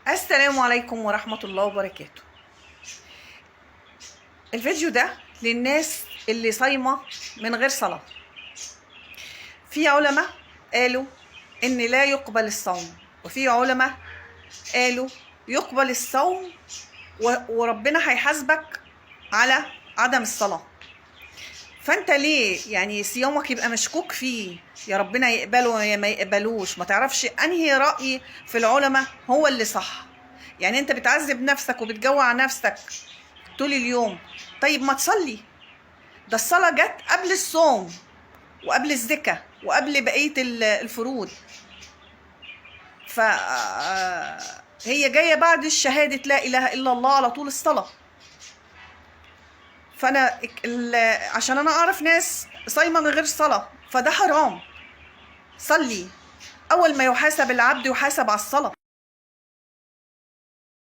السلام عليكم ورحمة الله وبركاته. الفيديو ده للناس اللي صايمة من غير صلاة. في علماء قالوا ان لا يقبل الصوم، وفي علماء قالوا يقبل الصوم وربنا هيحاسبك على عدم الصلاة. فانت ليه يعني صيامك يبقى مشكوك فيه، يا ربنا يقبله يا ما يقبلوش؟ ما تعرفش انهي رأي في العلماء هو اللي صح. يعني انت بتعذب نفسك وبتجوع نفسك طول اليوم. طيب ما تصلي، ده الصلاة جت قبل الصوم وقبل الزكاة وقبل بقية الفروض، هي جاية بعد الشهادة لا إله إلا الله على طول الصلاة. فأنا عشان أنا أعرف ناس صايمة من غير صلاة فده حرام. صلي، أول ما يحاسب العبد يحاسب على الصلاة.